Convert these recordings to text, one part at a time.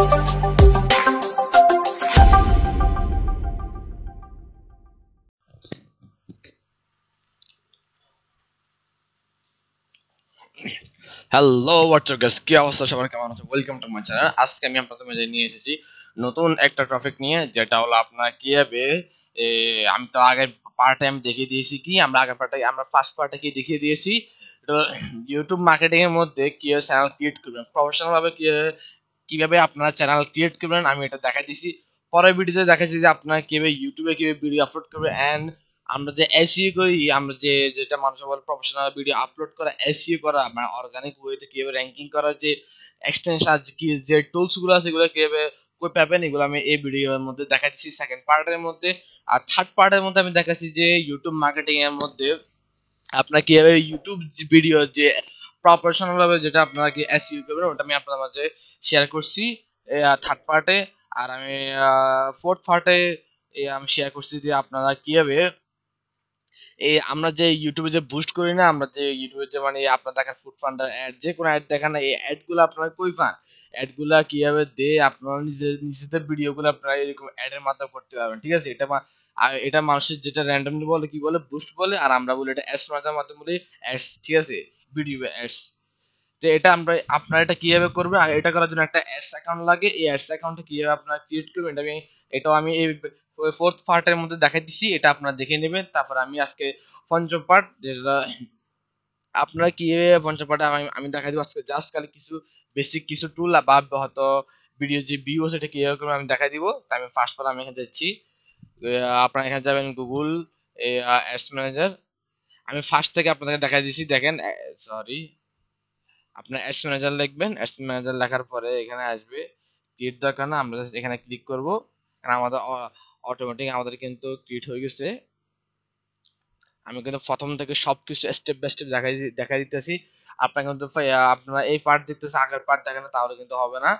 Hello WhatsApp guys, কি অবস্থা সবার, কেমন আছো? Welcome to my channel. আজকে আমি আপনাদের মাঝে নিয়ে এসেছি নতুন একটা টপিক নিয়ে, যেটা হলো আপনার কিভাবে আমি তো আগের পার্টে আমি দেখিয়ে দিয়েছি কি আমরা আগের পার্টে আমরা ফার্স্ট পার্টে কি দেখিয়ে দিয়েছি ইউটিউব মার্কেটিং এর মধ্যে কিভাবে চ্যানেল ক্রিয়েট করবেন, প্রফেশনাল ভাবে কিভাবে আপনারা চ্যানেল ক্রিয়েট করবেন আমি এটা দেখাই দিয়েছি। পরের ভিডিওতে দেখাচ্ছি যে আপনারা কিভাবে ইউটিউবে কিভাবে ভিডিও আপলোড করবেন, এন্ড আমরা যে এসইও করি, আমরা যেটা মানুষ বলে প্রফেশনাল ভিডিও আপলোড করা, এসইও করা মানে অর্গানিক ওয়েতে কিভাবে র্যাঙ্কিং করার যে এক্সটেনশন কি যে টুলস গুলো আছে এগুলো কিভাবে কই পাবেন, এগুলো আমি এই ভিডিওর মধ্যে দেখাচ্ছি সেকেন্ড পার্টের মধ্যে। আর থার্ড পার্টের মধ্যে আমি দেখাচ্ছি যে ইউটিউব মার্কেটিং এর মধ্যে আপনারা কিভাবে ইউটিউব ভিডিও যে প্রফেশনাল ভাবে যেটা আপনারা কি এসইও করবেন ওটা আমি আপনাদের মাঝে শেয়ার করছি থার্ড পার্টে। আর আমি ফোর্থ পার্টে আমি শেয়ার করছি যে আপনারা কিভাবে এই আমরা যে ইউটিউবে যে বুস্ট করি না, আমরা যে ইউটিউবে যে মানে আপনার দেখেন ফুড ফান্ডার অ্যাড, যে কোনো অ্যাড দেখেন না, এই অ্যাডগুলো আপনারা কই পান? অ্যাডগুলা কিভাবে দিয়ে আপনারা নিজেদের ভিডিওগুলো আপনারা এরকম অ্যাডের মাধ্যমে করতে পারবেন, ঠিক আছে? আর এটা মানুষের যেটা র্যান্ডমলি বলে কি বলে বুস্ট বলে, আর আমরা বলি এটা অ্যাডস মাধ্যমে বলি অ্যাডস, ঠিক আছে? Video ads. তো এটা আপনারা এটা কিভাবে করবেন, আর এটা করার জন্য একটা অ্যাডস অ্যাকাউন্ট লাগে। এই অ্যাডস অ্যাকাউন্টটা কিভাবে আপনারা ক্রিয়েট করবেন এটাও আমি এই ফোর্থ পার্টের মধ্যে দেখাই দিচ্ছি, এটা আপনারা দেখে নেবেন। তারপর আমি আজকে পঞ্চম পার্ট, যেটা আপনারা কিভাবে পঞ্চম পার্টে আমি দেখাই দিব আজকে জাস্ট খালি কিছু বেসিক কিছু টুল বা হয়তো ভিডিও যে ভিউ সেটা কিভাবে করবেন আমি দেখাই দিব। তাই আমি ফার্স্ট পার্ট আমি এখানে যাচ্ছি। আপনারা এখানে যাবেন গুগল অ্যাডস ম্যানেজার। আমি ফার্স্ট থেকে আপনাদের দেখাই দিচ্ছি, দেখেন সরি, আপনার অ্যাডস ম্যানেজার লিখবেন। অ্যাডস ম্যানেজার লেখার পরে এখানে আসবে ক্রিয়েট, দরকার না, আমরা জাস্ট এখানে ক্লিক করব, কারণ আমাদের অটোমেটিক আমাদের কিন্তু ক্রিয়েট হয়ে গেছে। আমি কিন্তু প্রথম থেকে সবকিছু স্টেপ বাই স্টেপ দেখাই দিতেছি। আপনারা কিন্তু আপনারা এই পার্ট দেখতেছেন, আগের পার্ট দেখেন না, তাহলে কিন্তু হবে না।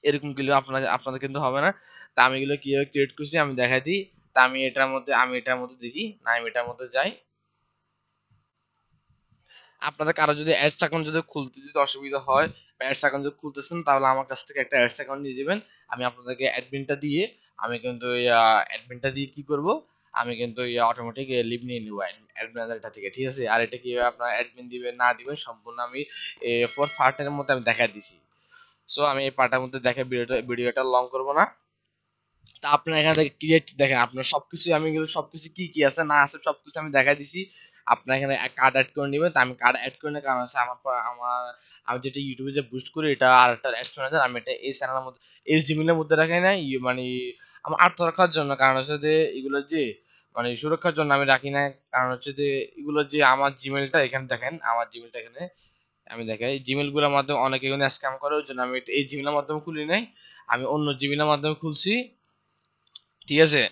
এরকম গেলে আপনাদের কিন্তু হবে না। তা আমি এগুলো কিভাবে ক্রিয়েট করছি আমি দেখাই দিই। তা আমি এটার মধ্যে দেখি না, আমি এটার মধ্যে যাই। আপনাদের কারো যদি অ্যাডস অ্যাকাউন্ট যদি খুলতে যদি অসুবিধা হয় বা অ্যাডস অ্যাকাউন্ট যদি খুলতেছেন, তাহলে আমার কাছ থেকে একটা অ্যাডস অ্যাকাউন্ট নিয়ে যাবেন। আমি আপনাদেরকে অ্যাডমিনটা দিয়ে আমি কিন্তু অ্যাডমিনটা দিয়ে কি করব, আমি কিন্তু অটোমেটিক লিভ নিয়ে নিব অ্যাডমিনটা থেকে, ঠিক আছে? আর এটা কিভাবে আপনার অ্যাডমিন দিবেন না দিবেন সম্পূর্ণ আমি ফোর্থ পার্টের মধ্যে আমি দেখা দিছি। সো আমি এই পার্টের মধ্যে দেখে ভিডিওটা লং করব না। তা আপনার এখানে থেকে ক্রিয়েট দেখেন, আপনার সবকিছু আমি এগুলো সবকিছু কি কি আছে না আছে সবকিছু আমি দেখাই দিছি। আপনার এখানে কার্ড অ্যাড করে নেবেন। তা আমি কার্ড অ্যাড করে নেওয়ার কারণ হচ্ছে আমার আমি যেটা ইউটিউবে যে বুস্ট করি এটা আর একটা অ্যাডস ম্যানেজার, আমি এটা এই চ্যানেলের মধ্যে এই জিমেলের মধ্যে রাখি না, মানে আমার আত্মরক্ষার জন্য। কারণ হচ্ছে যে এগুলো যে মানে সুরক্ষার জন্য আমি রাখি না। কারণ হচ্ছে যে এগুলো যে আমার জিমেলটা এখানে দেখেন, আমার জিমেলটা এখানে আমি দেখাই, জিমেল গুলোর মাধ্যমে অনেকে এখানে স্ক্যাম করে, ওই জন্য আমি এই জিমেলের মাধ্যমে খুলি নাই, আমি অন্য জিমেলের মাধ্যমে খুলছি, ঠিক আছে?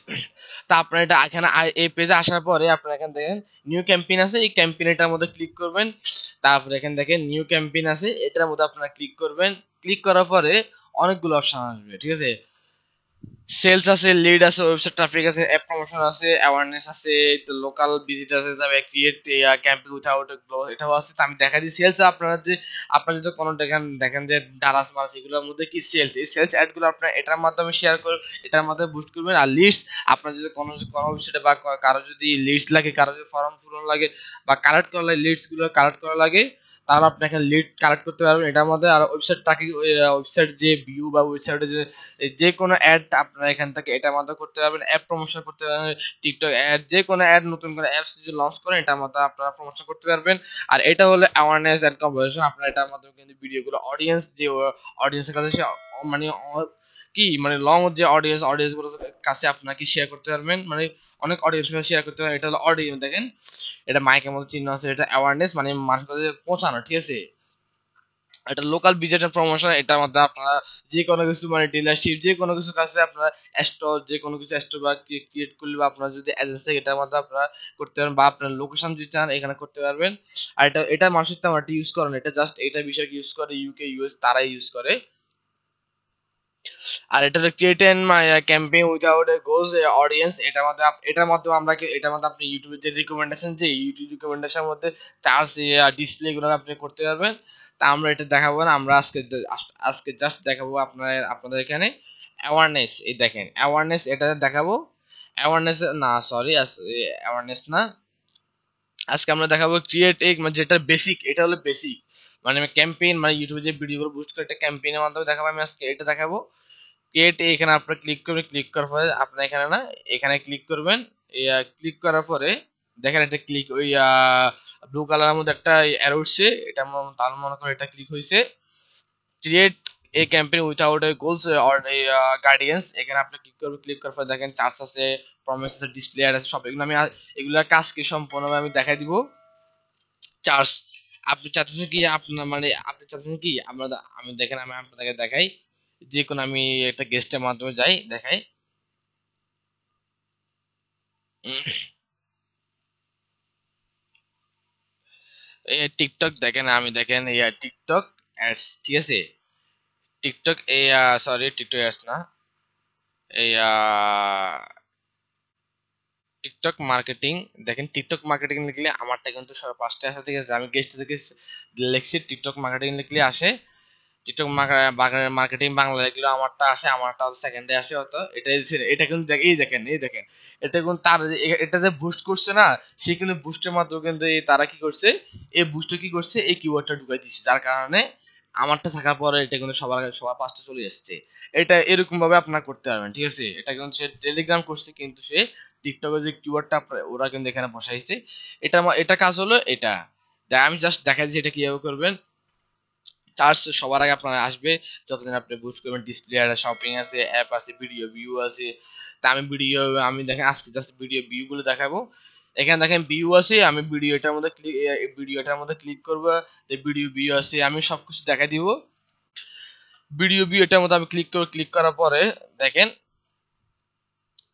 তা আপনার এটা এখানে এই পেজে আসার পরে আপনার এখানে দেখেন নিউ ক্যাম্পেইন আছে, এই ক্যাম্পেইনটার মধ্যে ক্লিক করবেন। তারপরে এখানে দেখেন নিউ ক্যাম্পেইন আছে, এটার মধ্যে আপনারা ক্লিক করবেন। ক্লিক করার পরে অনেকগুলো অপশন আসবে, ঠিক আছে? সেলস আছে, লিড আছে, ওয়েবসাইট ট্রাফিক আছে, অ্যাপ প্রমোশন আছে, অ্যাওয়ারনেস আছে, লোকাল ভিজিট আছে, তবে ক্রিয়েট ক্যাম্পেইন উইথআউট এটাও আছে। তো আমি দেখা দিই সেলস, আপনারা যদি কোনো দেখেন যে ডালাস মারাস এগুলোর মধ্যে কি সেলস, এই সেলস অ্যাডগুলো আপনারা এটার মাধ্যমে শেয়ার করে এটার মাধ্যমে বুস্ট করবেন। আর লিস্ট আপনার যদি কোনো ওয়েবসাইটে বা কারো যদি লিস্ট লাগে, কারো যদি ফর্ম পূরণ লাগে বা কালেক্ট করা লাগে, লিস্টগুলো কালেক্ট করা লাগে, তাহলে আপনি এখানে লিড কালেক্ট করতে পারবেন এটার মধ্যে। আর ওয়েবসাইট ট্র্যাকিং, ওয়েবসাইট যে ভিউ বা ওয়েবসাইটে যে কোনো অ্যাড আপনারা এখান থেকে এটার মধ্যে করতে পারবেন। অ্যাপ প্রমোশন করতে পারবেন, টিকটক অ্যাড, যে কোনো অ্যাড নতুন করে অ্যাপস যদি লঞ্চ করেন এটার মধ্যে আপনারা প্রমোশন করতে পারবেন। আর এটা হলো অ্যাওয়ারনেস অ্যান্ড কনভারসেশন, আপনারা এটার মাধ্যমে কিন্তু ভিডিওগুলো অডিয়েন্স যে অডিয়েন্সের কাছে মানে কি মানে লং যে অডিয়েন্স গুলোর কাছে আপনারা কি শেয়ার করতে পারবেন, মানে অনেক অডিয়েন্সের কাছে শেয়ার করতে পারবেন। এটা হলো অডিয়েন্স, দেখেন এটা মাইকের মধ্যে চিহ্ন আছে, এটা অ্যাওয়ারনেস মানে মানুষের কাছে পৌঁছানো, ঠিক আছে? এটা লোকাল বিজনেস প্রমোশন, এটার মধ্যে আপনারা যে কোনো কিছু মানে ডিলারশিপ যে কোনো কিছু কাছে আপনারা স্টোর যে কোনো কিছু স্টোর বা ক্রিয়েট করলে বা আপনারা যদি এজেন্সি এটার মধ্যে আপনারা করতে পারেন, বা আপনার লোকেশন যদি চান এখানে করতে পারবেন। আর এটা মানুষের তেমন একটা ইউজ করেন, এটা জাস্ট এটা বিষয় ইউজ করে ইউকে ইউএস তারাই ইউজ করে। আর এটা create and campaign without a goes audience, এটার মধ্যে এটার মধ্যে আপনি ইউটিউবের যে রিকমেন্ডেশন যে ইউটিউব রিকমেন্ডেশনের মধ্যে চার্জ ডিসপ্লে গুলো আপনি করতে পারবেন। তা আমরা এটা দেখাবো না, আমরা আজকে জাস্ট দেখাবো আপনাদের এখানে অ্যাওয়ারনেস। এই দেখেন অ্যাওয়ারনেস, এটা দেখাবো অ্যাওয়ারনেস না, সরি অ্যাওয়ারনেস না, আজকে আমরা দেখাবো ক্রিয়েট এ, মানে যেটা বেসিক, এটা হলো বেসিক, মানে ক্যাম্পেইন, মানে ইউটিউবে যে ভিডিওগুলো বুস্ট করে একটা ক্যাম্পেইনের মাধ্যমে দেখাবো। আমি আজকে এটা দেখাবো ক্রিয়েট এ। এখানে আপনারা ক্লিক করবেন, ক্লিক করার পরে আপনার এখানে না, এখানে ক্লিক করবেন। ক্লিক করার পরে দেখেন এটা ক্লিক, ওই ব্লু কালারের মধ্যে একটা অ্যারো উঠছে, এটা তার মনে করে এটা ক্লিক হয়েছে। Create a campaign without A goals or guardians, এখানে আপনি ক্লিক করবেন। ক্লিক করার পর দেখেন চার্জ আছে, প্রমিস আছে, ডিসপ্লে আছে, সব এগুলো আমি এগুলোর কাজ কি সম্পূর্ণভাবে আমি দেখাই দিব। চার্জ, আপনি চাচ্ছেন কি আপনার, মানে আপনি চাচ্ছেন কি আমরা, আমি দেখেন আমি আপনাদেরকে দেখাই, যে কোনো আমি একটা গেস্টের মাধ্যমে যাই দেখাই। এই টিকটক দেখেন, আমি দেখেন এই টিকটক অ্যাডস, ঠিক আছে, টিকটক এই সরি টিকটক অ্যাডস না, এই টিকটক মার্কেটিং, দেখেন টিকটক মার্কেটিং লিখলে আমারটা কিন্তু সব পাঁচটা আসে, ঠিক আছে, আমি গেস্ট থেকে লিখছি টিকটক মার্কেটিং লিখলে আসে। টিকটক মার্কেটিং বাংলা লিখলে আমারটা আসে, আমারটা সেকেন্ডে আসে হতো। এটা কিন্তু এই দেখেন, এই দেখেন, এটা কিন্তু তার এটা যে বুস্ট করছে না, সে কিন্তু বুস্টের মাধ্যমে কিন্তু তারা কি করছে, এই বুস্টে কি করছে, এই কিওয়ার্ডটা ঢুকাই দিচ্ছে, যার কারণে আমারটা থাকার পরে এটা কিন্তু সবার আগে সবার পাঁচটা চলে এসছে। এটা এরকম ভাবে আপনারা করতে পারবেন, ঠিক আছে। এটা কিন্তু সে টেলিগ্রাম করছে, কিন্তু সে টিকটকে যে কিওয়ার্ডটা ওরা কিন্তু এখানে বসাইছে। এটা কাজ হলো এটা। আমি জাস্ট দেখাই দিচ্ছি এটা কিভাবে করবেন। চার্জ সবার আগে আপনার আসবে, যতদিন আপনি বুস্ট করবেন, ডিসপ্লে আছে, শপিং আছে, অ্যাপ আছে, ভিডিও ভিউ আছে। তা আমি দেখেন আজকে জাস্ট ভিডিও ভিউ গুলো দেখাবো। এখানে দেখেন ভিউ আছে, আমি ভিডিওটার মধ্যে ক্লিক করবো, ভিডিও ভিউ আছে, আমি সবকিছু দেখা দিব। ভিডিও ভিউ এটার মধ্যে আমি ক্লিক করার পরে দেখেন,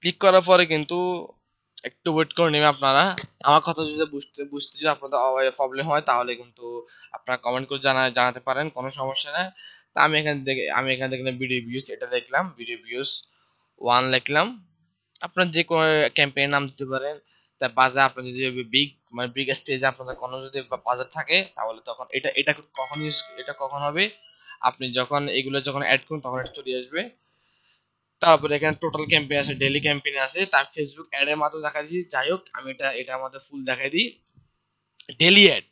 ক্লিক করার পরে কিন্তু একটু ওয়েট করে নেবে আপনারা। আমার কথা যদি বুঝতে যদি আপনাদের প্রবলেম হয়, তাহলে কিন্তু আপনারা কমেন্ট করে জানাতে পারেন, কোনো সমস্যা নেই। তা আমি এখান থেকে ভিডিও ভিউজ এটা দেখলাম, ভিডিও ভিউজ ওয়ান লিখলাম। আপনার যে কোনো ক্যাম্পেইন নাম দিতে পারেন। তা বাজার আপনার যদি বিগ, মানে বিগ স্টেজে আপনাদের কোনো যদি বাজার থাকে, তাহলে তখন এটা কখন হবে, আপনি যখন এগুলো যখন অ্যাড করুন তখন এটা চলে আসবে। তারপরে এখানে টোটাল ক্যাম্পেইন আছে, ডেইলি ক্যাম্পেইন আছে, তার ফেসবুক অ্যাড এর মাধ্যমে দেখা দিচ্ছি। যাই হোক, আমি এটার মধ্যে ফুল দেখাই দিই। ডেইলি অ্যাড,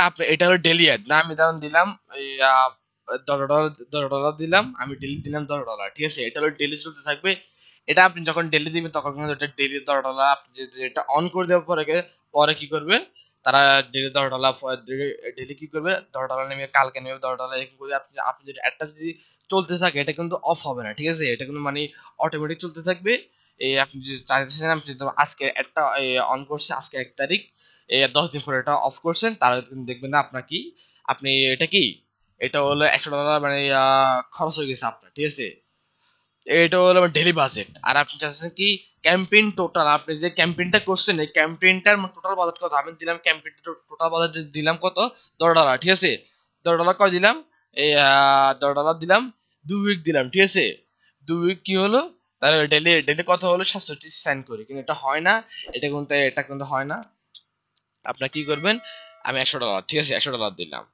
আপনি এটা হলো ডেইলি অ্যাড না, আমি যেমন দিলাম এই $10 দিলাম, আমি ডেইলি দিলাম $10, ঠিক আছে, এটা হলো ডেইলি চলতে থাকবে। এটা আপনি যখন ডেইলি দিবেন তখন কিন্তু এটা ডেইলি $10, আপনি যদি এটা অন করে দেওয়ার পরে পরে কি করবেন, তারা $10 ডেইলি কি করবে, $10 নেবে, কালকে নেবে $10, এরকম করে আপনি আপনি যদি একটা যদি চলতে থাকে, এটা কিন্তু অফ হবে না, ঠিক আছে, এটা কিন্তু মানে অটোমেটিক চলতে থাকবে। এই আপনি যদি চাইতেছেন, আপনি যদি আজকে একটা অন করছে, আজকে 1 তারিখ, 10 দিন পরে এটা অফ করছেন, তাহলে কিন্তু দেখবেন না আপনার কি, আপনি এটা কি, এটা হলো $100 মানে খরচ হয়ে গেছে আপনার, ঠিক আছে। এটা হলো আমার ডেইলি বাজেট। আর আপনি চাচ্ছেন কি ক্যাম্পেইন টোটাল, আপনি যে ক্যাম্পেইনটা করছেন এই ক্যাম্পেইনটার টোটাল বাজেট কত, আমি দিলাম ক্যাম্পেইনটা টোটাল বাজেট দিলাম কত, $10, ঠিক আছে। $10 কয় দিলাম, এই $10 দিলাম, 2 উইক দিলাম, ঠিক আছে। 2 উইক কি হলো, তাহলে ডেইলি ডেইলি কত হলো, 730 সাইন করি, কিন্তু এটা হয় না, এটা কিন্তু হয় না। আপনার কি করবেন, আমি $100, ঠিক আছে, $100 দিলাম।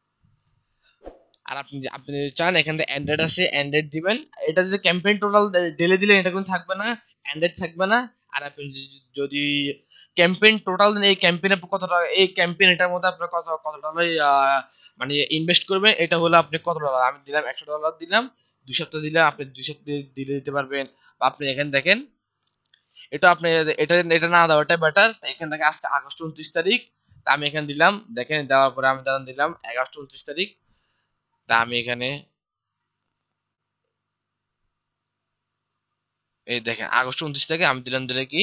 আর আপনি যদি চান, এখান থেকে অ্যান্ড্রয়েড আছে, অ্যান্ড্রয়েড দিবেন। এটা যে ক্যাম্পেইন টোটাল ডেলে দিলেন, এটা কিন্তু থাকবে না, অ্যান্ড্রয়েড থাকবে না। আর আপনি যদি ক্যাম্পেইন টোটাল দেন, এই ক্যাম্পেইনে কত টাকা, এই ক্যাম্পেইন এটার মধ্যে আপনার কত টাকা মানে ইনভেস্ট করবেন, এটা হলো আপনি কত ডলার, আমি দিলাম $100 দিলাম। 2 সপ্তাহ দিলে আপনি 2 সপ্তাহ দিলে দিতে পারবেন। বা আপনি এখানে দেখেন, এটা আপনি এটা না দেওয়াটাই বেটার। এখান থেকে আজকে আগস্ট 29 তারিখ, তা আমি এখানে দিলাম, দেখেন দেওয়ার পরে আমি দিলাম আগস্ট 29 তারিখ। তা আমি এখানে এই দেখেন আগস্ট 29 তারিখে আমি দিলাম দিলে কি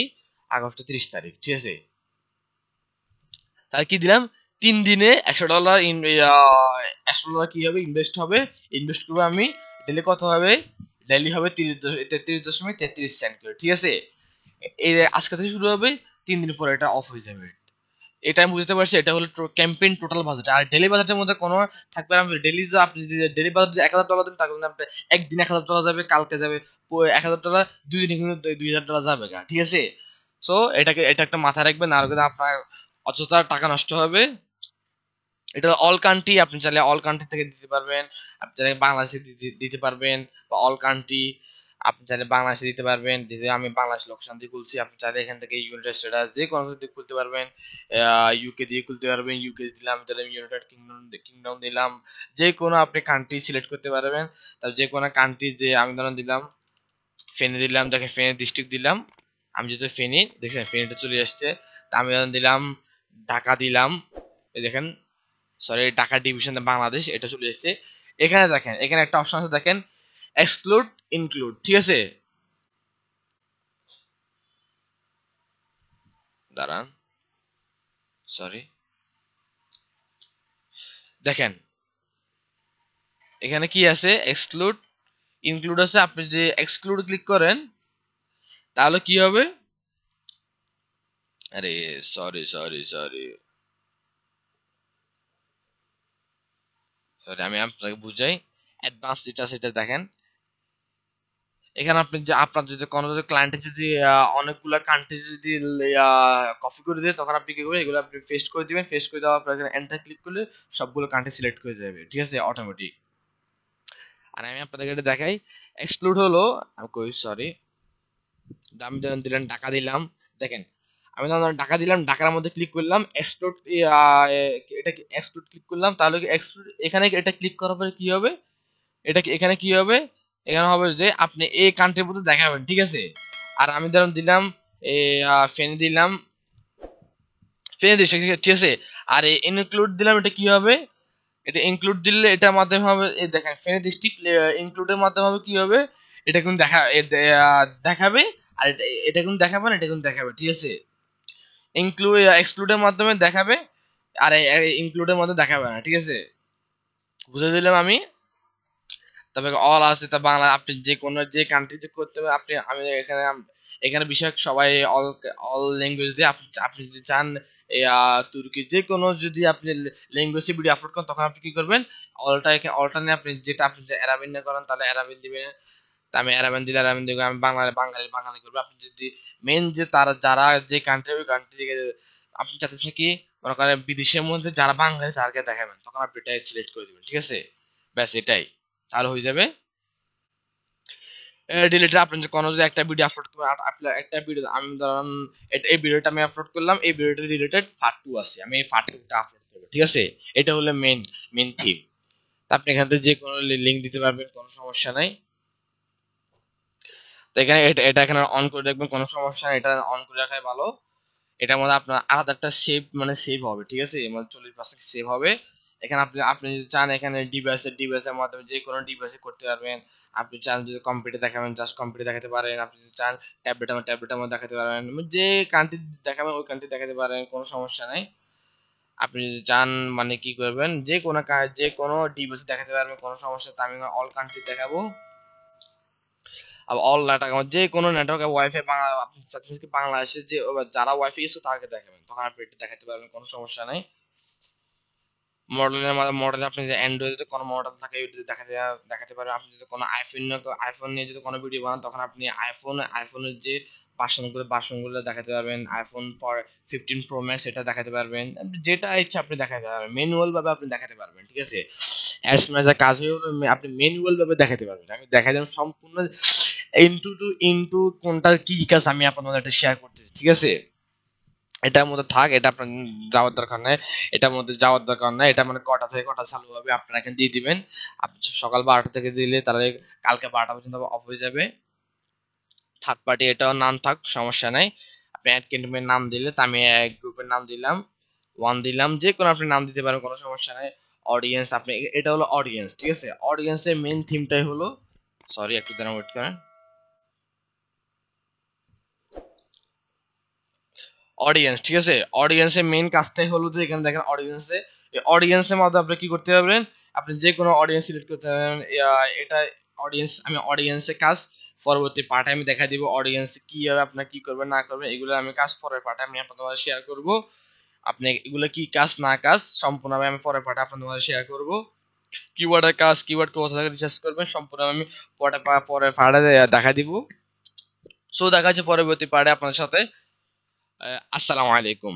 আগস্ট 30 তারিখ, ঠিক আছে। তাহলে কি দিলাম, 3 দিনে $100 $100 কি হবে, ইনভেস্ট হবে। ইনভেস্ট করবো আমি, ডেলি কত হবে, ডেলি হবে 33.33 সেন্ট করে, ঠিক আছে। এই আজকে থেকে শুরু হবে, 3 দিন পরে এটা অফ হয়ে যাবে। এটা আমি বুঝতে পারছি, এটা হলো ক্যাম্পেইন টোটাল বাজেট। আর ডেলি বাজেটের মধ্যে কোনো থাকবে না, ডেলি যে আপনি ডেলি বাজেট যে $1000 দেন, তার আপনি একদিন $1000 যাবে, কালকে যাবে $1000, 2 দিনে কিন্তু $2000 যাবে গা, ঠিক আছে। সো এটা একটা মাথায় রাখবেন, আর কিন্তু আপনার অযথা টাকা নষ্ট হবে। এটা অল কান্ট্রি, আপনি চাইলে অল কান্ট্রি থেকে দিতে পারবেন, আপনি চাইলে বাংলাদেশে দিতে পারবেন, বা অল কান্ট্রি আপনি চাইলে বাংলাদেশে দিতে পারবেন। যে আমি বাংলাদেশ লোকেশন দিয়ে খুলছি, আপনি চাইলে এখান থেকে ইউনাইটেড স্টেটস যে কোনো দিয়ে খুলতে পারবেন, ইউকে দিয়ে খুলতে পারবেন, ইউকে দিলাম, তাহলে ইউনাইটেড কিংডম দিলাম, যে কোনো আপনি কান্ট্রি সিলেক্ট করতে পারবেন। তাহলে যে কোনো কান্ট্রি, যে আমি ধরুন দিলাম ফেনী দিলাম, দেখেন ফেনী ডিস্ট্রিক্ট দিলাম, আমি যেহেতু ফেনী, দেখেন ফেনীটা চলে আসছে। তা আমি ধরুন দিলাম ঢাকা দিলাম, এই দেখেন, সরি ঢাকা ডিভিশন বাংলাদেশ, এটা চলে এসেছে। এখানে দেখেন, এখানে একটা অপশন আছে দেখেন, এক্সক্লুড ইনক্লুড, ঠিক আছে, দাঁড়ান, সরি, দেখেন এখানে কি আছে, এক্সক্লুড ইনক্লুড আছে। আপনি যে এক্সক্লুড ক্লিক করেন তাহলে কি হবে, আরে সরি সরি সরি সরি, আমি আপনাকে বুঝাই, অ্যাডভান্স যেটা সেটা দেখেন। এখানে আপনি যে আপনার যদি কোনো যদি ক্লায়েন্টে যদি অনেকগুলো কান্ট্রি যদি কপি করে দেয়, তখন আপনি কি করবেন, এগুলো আপনি পেস্ট করে দিবেন, পেস্ট করে দেওয়ার পর এখানে এন্টার ক্লিক করলে সবগুলো কান্ট্রি সিলেক্ট করে যাবে, ঠিক আছে, অটোমেটিক। আর আমি আপনাদেরকে এটা দেখাই, এক্সক্লুড হলো, আমি কই সরি, আমি যখন দিলাম ঢাকা দিলাম, দেখেন আমি যখন ঢাকা দিলাম, ঢাকার মধ্যে ক্লিক করলাম, এক্সক্লুড, এটা এক্সক্লুড ক্লিক করলাম, তাহলে এক্সক্লুড এখানে এটা ক্লিক করার পরে কি হবে, এটা এখানে কি হবে, এখানে হবে যে আপনি এই কান্ট্রির মধ্যে দেখাবেন, ঠিক আছে। আর আমি ধরুন দিলাম এই ফেনে দিলাম, ফেনে দিই, ঠিক আছে। আর ইনক্লুড দিলাম, এটা কি হবে, এটা ইনক্লুড দিলে এটার মাধ্যমে হবে, এই দেখেন ফেনে ডিস্ট্রিক্ট ইনক্লুডের মাধ্যমে হবে কি হবে, এটা কিন্তু দেখাবে। আর এটা কিন্তু দেখাবে না, এটা কিন্তু দেখাবে, ঠিক আছে। এক্সক্লুডের মাধ্যমে দেখাবে, আর ইনক্লুডের মধ্যে দেখাবে না, ঠিক আছে, বুঝে দিলাম আমি। তবে অল আছে, তা বাংলা আপনি যে কোনো যে কান্ট্রিতে করতে হবে, আপনি আমি এখানে এখানে বিষয় সবাই অল, অল ল্যাঙ্গুয়েজ দিয়ে আপনি আপনি যদি চান তুর্কি যে কোনো যদি আপনি ল্যাঙ্গুয়েজে ভিডিও আপলোড করেন, তখন আপনি কি করবেন, অলটা এখানে অলটা নিয়ে আপনি যেটা আপনি যে অ্যারাবিন করেন তাহলে অ্যারাবিন দিবেন। তা আমি অ্যারাবিন দিলে অ্যারাবিন দিব, আমি বাঙালি করবো। আপনি যদি মেন যে তারা যারা যে কান্ট্রি, ওই কান্ট্রি থেকে আপনি চাচ্ছেন কি, মনে করেন বিদেশের মধ্যে যারা বাঙালি তাদেরকে দেখাবেন, তখন আপনি এটাই সিলেক্ট করে দিবেন, ঠিক আছে, ব্যাস এটাই চালু হয়ে যাবে। ডিলেটে আপনি যে কোনো যে একটা ভিডিও আপলোড করবেন, আপনার একটা ভিডিও আমি ধরুন এই ভিডিওটা আমি আপলোড করলাম, এই ভিডিওটা রিলেটেড পার্ট 2 আছে, আমি এই পার্ট 2টা আপলোড করব, ঠিক আছে। এটা হলো মেন থিম। তা আপনি এখান থেকে যে কোনো লিংক দিতে পারবেন, কোনো সমস্যা নাই। তো এখানে এটা এটা এখানে অন করে রাখবেন, কোনো সমস্যা নাই, এটা অন করে রাখাই ভালো। এটার মধ্যে আপনার আলাদা একটা সেভ, মানে সেভ হবে, ঠিক আছে, মানে 40% সেভ হবে। এখানে আপনি আপনি যদি চান এখানে ডিভাইসের মাধ্যমে যে কোনো ডিভাইসে করতে পারবেন। আপনি চান যদি কম্পিউটার দেখাবেন, জাস্ট কম্পিউটার দেখাতে পারেন। আপনি যদি চান ট্যাবলেটের মধ্যে দেখাতে পারেন, যে কান্ট্রি দেখাবেন ওই কান্ট্রি দেখাতে পারেন, কোনো সমস্যা নাই। আপনি যদি চান মানে কি করবেন, যে কোনো ডিভাইসে দেখাতে পারবেন, কোনো সমস্যা। তো আমি অল কান্ট্রি দেখাবো, অল নেটওয়ার্ক, যে কোনো নেটওয়ার্কে ওয়াইফাই বাংলা, আপনি চাচ্ছেন কি বাংলাদেশে যে যারা ওয়াইফাই ইউজ তাদেরকে দেখাবেন, তখন আপনি এটা দেখাতে পারবেন, কোনো সমস্যা নাই। মডেল আপনি যে অ্যান্ড্রয়েডে কোনো মডেল থাকে ওইটা দেখাতে পারবেন। আপনি যদি কোনো আইফোন নিয়ে যদি কোনো ভিডিও বানান, তখন আপনি আইফোনের যে বাসনগুলো দেখাতে পারবেন। আইফোন 15 প্রো ম্যাক্স এটা দেখাতে পারবেন, আপনি যেটা ইচ্ছা আপনি দেখাতে পারবেন, ম্যানুয়াল ভাবে আপনি দেখাতে পারবেন, ঠিক আছে। অ্যাডস ম্যানেজার কাজ হয়ে হলো আপনি ম্যানুয়াল ভাবে দেখাতে পারবেন, আমি দেখাই দিলাম সম্পূর্ণ ইনটু কোনটা কি কাজ আমি আপনাদের একটা শেয়ার করতেছি, ঠিক আছে। এটার মধ্যে থাক, এটা আপনার যাওয়ার দরকার নাই, এটার মধ্যে যাওয়ার দরকার নাই। এটা মানে কটা থেকে কটা চালু হবে আপনারা এখানে দিয়ে দিবেন। আপনি সকাল 12টা থেকে দিলে তাহলে কালকে 12টা পর্যন্ত অফ হয়ে যাবে। থার্ড পার্টি এটাও নাম থাক, সমস্যা নাই। আপনি অ্যাড ক্যান্টনমেন্ট নাম দিলে, তো আমি এক গ্রুপের নাম দিলাম, ওয়ান দিলাম, যে কোনো আপনি নাম দিতে পারেন, কোনো সমস্যা নাই। অডিয়েন্স আপনি, এটা হলো অডিয়েন্স, ঠিক আছে। অডিয়েন্সের মেন থিমটাই হলো, সরি একটু দাঁড়া ওয়েট করেন, অডিয়েন্স, ঠিক আছে। অডিয়েন্সের মেইন কাজটাই হলো যে এখানে দেখেন অডিয়েন্সে, এই অডিয়েন্সের মধ্যে আপনি কি করতে পারবেন, আপনি যে কোনো অডিয়েন্স সিলেক্ট করতে পারবেন। এটা অডিয়েন্স, আমি অডিয়েন্সের কাজ পরবর্তী পার্টে আমি দেখা দিব, অডিয়েন্স কি হবে, আপনার কি করবেন না করবেন, এগুলো আমি কাজ পরের পার্টে আমি আপনাদের মাঝে শেয়ার করব। আপনি এগুলো কি কাজ না কাজ সম্পূর্ণ আমি পরের পার্টে আপনাদের মাঝে শেয়ার করব। কিওয়ার্ডের কাজ, কিওয়ার্ড কোথা থেকে রিসার্চ করবেন সম্পূর্ণ আমি পরের পার্টে দেখা দিব। সো দেখা যাচ্ছে পরবর্তী পার্টে আপনাদের সাথে। আসসালামু আলাইকুম।